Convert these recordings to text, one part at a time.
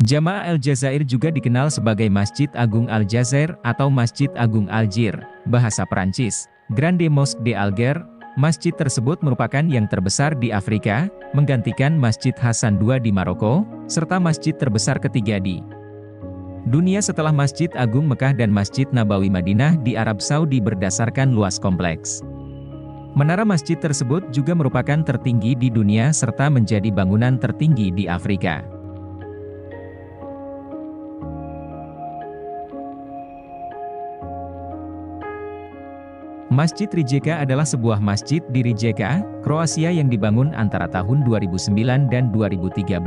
Jamaah Al-Jazair juga dikenal sebagai Masjid Agung Al-Jazair atau Masjid Agung Algier, bahasa Perancis, Grande Mosque de Alger. Masjid tersebut merupakan yang terbesar di Afrika, menggantikan Masjid Hasan II di Maroko, serta masjid terbesar ketiga di dunia setelah Masjid Agung Mekah dan Masjid Nabawi Madinah di Arab Saudi berdasarkan luas kompleks. Menara masjid tersebut juga merupakan tertinggi di dunia serta menjadi bangunan tertinggi di Afrika. Masjid Rijeka adalah sebuah masjid di Rijeka, Kroasia yang dibangun antara tahun 2009 dan 2013.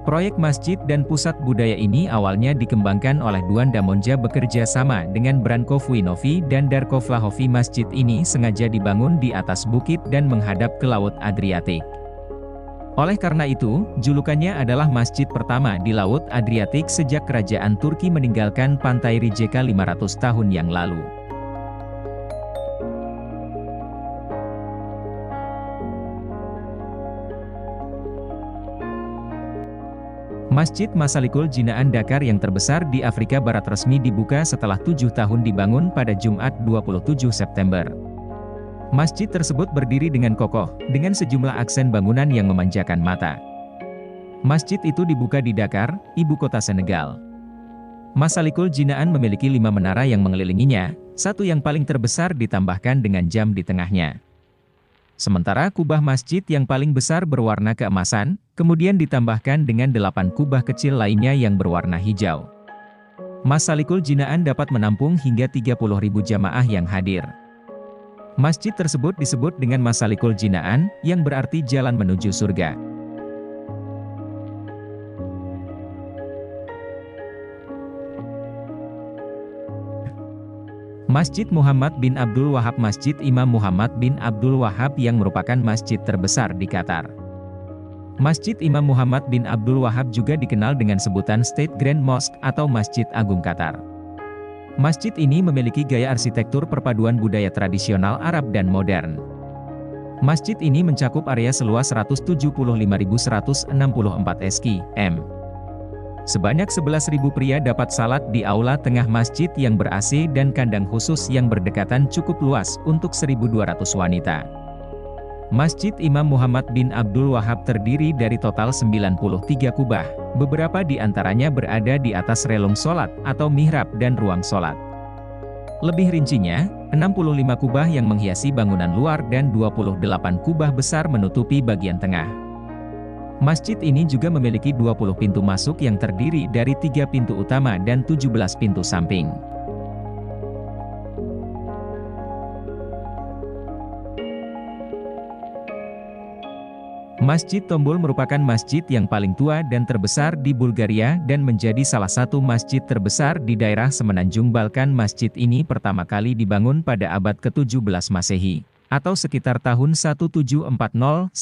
Proyek masjid dan pusat budaya ini awalnya dikembangkan oleh Duan Damonja bekerja sama dengan Branko Vujinovic dan Darko Vlahovic. Masjid ini sengaja dibangun di atas bukit dan menghadap ke Laut Adriatik. Oleh karena itu, julukannya adalah masjid pertama di Laut Adriatik sejak kerajaan Turki meninggalkan pantai Rijeka 500 tahun yang lalu. Masjid Masalikul Jinaan Dakar yang terbesar di Afrika Barat resmi dibuka setelah 7 tahun dibangun pada Jumat 27 September. Masjid tersebut berdiri dengan kokoh, dengan sejumlah aksen bangunan yang memanjakan mata. Masjid itu dibuka di Dakar, ibu kota Senegal. Masalikul Jinaan memiliki 5 menara yang mengelilinginya, satu yang paling terbesar ditambahkan dengan jam di tengahnya. Sementara kubah masjid yang paling besar berwarna keemasan, kemudian ditambahkan dengan 8 kubah kecil lainnya yang berwarna hijau. Masalikul Jinaan dapat menampung hingga 30.000 jamaah yang hadir. Masjid tersebut disebut dengan Masalikul Jinaan, yang berarti jalan menuju surga. Masjid Muhammad bin Abdul Wahab. Masjid Imam Muhammad bin Abdul Wahab yang merupakan masjid terbesar di Qatar. Masjid Imam Muhammad bin Abdul Wahab juga dikenal dengan sebutan State Grand Mosque atau Masjid Agung Qatar. Masjid ini memiliki gaya arsitektur perpaduan budaya tradisional Arab dan modern. Masjid ini mencakup area seluas 175.164 sq.m. Sebanyak 11.000 pria dapat salat di aula tengah masjid yang ber-AC dan kandang khusus yang berdekatan cukup luas untuk 1.200 wanita. Masjid Imam Muhammad bin Abdul Wahab terdiri dari total 93 kubah, beberapa di antaranya berada di atas relung solat atau mihrab dan ruang solat. Lebih rincinya, 65 kubah yang menghiasi bangunan luar dan 28 kubah besar menutupi bagian tengah. Masjid ini juga memiliki 20 pintu masuk yang terdiri dari 3 pintu utama dan 17 pintu samping. Masjid Tombol merupakan masjid yang paling tua dan terbesar di Bulgaria dan menjadi salah satu masjid terbesar di daerah Semenanjung Balkan. Masjid ini pertama kali dibangun pada abad ke-17 Masehi, atau sekitar tahun 1740-1744.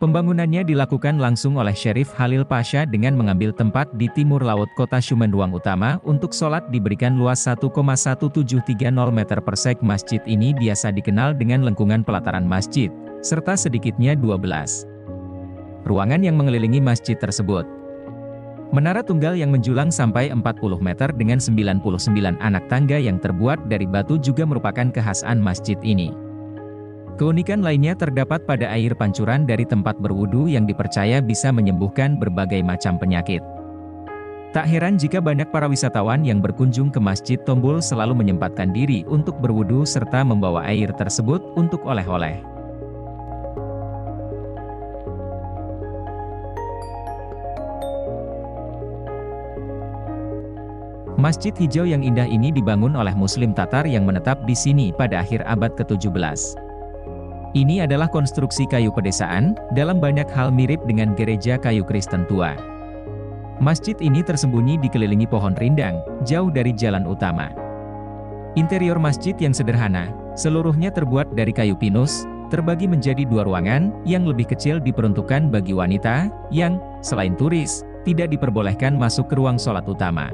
Pembangunannya dilakukan langsung oleh Syarif Halil Pasha dengan mengambil tempat di timur laut kota Shumen. Ruang utama untuk sholat diberikan luas 1,1730 meter persegi. Masjid ini biasa dikenal dengan lengkungan pelataran masjid, serta sedikitnya 12 ruangan yang mengelilingi masjid tersebut. Menara tunggal yang menjulang sampai 40 meter dengan 99 anak tangga yang terbuat dari batu juga merupakan kekhasan masjid ini. Keunikan lainnya terdapat pada air pancuran dari tempat berwudu yang dipercaya bisa menyembuhkan berbagai macam penyakit. Tak heran jika banyak para wisatawan yang berkunjung ke Masjid Tombol selalu menyempatkan diri untuk berwudu serta membawa air tersebut untuk oleh-oleh. Masjid hijau yang indah ini dibangun oleh Muslim Tatar yang menetap di sini pada akhir abad ke-17. Ini adalah konstruksi kayu pedesaan, dalam banyak hal mirip dengan gereja kayu Kristen tua. Masjid ini tersembunyi dikelilingi pohon rindang, jauh dari jalan utama. Interior masjid yang sederhana, seluruhnya terbuat dari kayu pinus, terbagi menjadi 2 ruangan, yang lebih kecil diperuntukkan bagi wanita, yang, selain turis, tidak diperbolehkan masuk ke ruang sholat utama.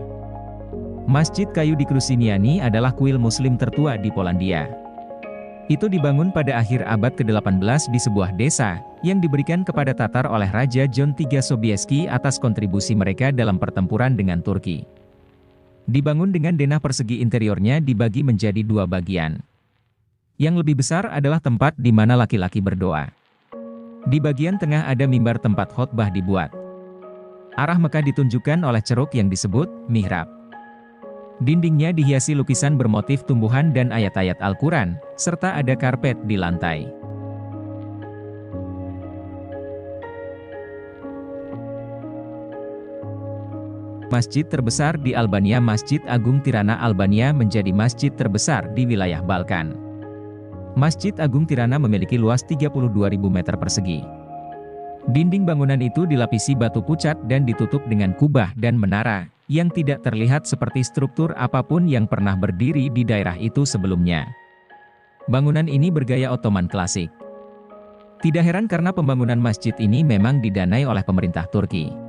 Masjid kayu di Krusiniani adalah kuil Muslim tertua di Polandia. Itu dibangun pada akhir abad ke-18 di sebuah desa, yang diberikan kepada Tatar oleh Raja John III Sobieski atas kontribusi mereka dalam pertempuran dengan Turki. Dibangun dengan denah persegi, interiornya dibagi menjadi dua bagian. Yang lebih besar adalah tempat di mana laki-laki berdoa. Di bagian tengah ada mimbar tempat khotbah dibuat. Arah Mekah ditunjukkan oleh ceruk yang disebut mihrab. Dindingnya dihiasi lukisan bermotif tumbuhan dan ayat-ayat Al-Quran, serta ada karpet di lantai. Masjid terbesar di Albania. Masjid Agung Tirana Albania menjadi masjid terbesar di wilayah Balkan. Masjid Agung Tirana memiliki luas 32.000 meter persegi. Dinding bangunan itu dilapisi batu pucat dan ditutup dengan kubah dan menara, yang tidak terlihat seperti struktur apapun yang pernah berdiri di daerah itu sebelumnya. Bangunan ini bergaya Ottoman klasik. Tidak heran karena pembangunan masjid ini memang didanai oleh pemerintah Turki.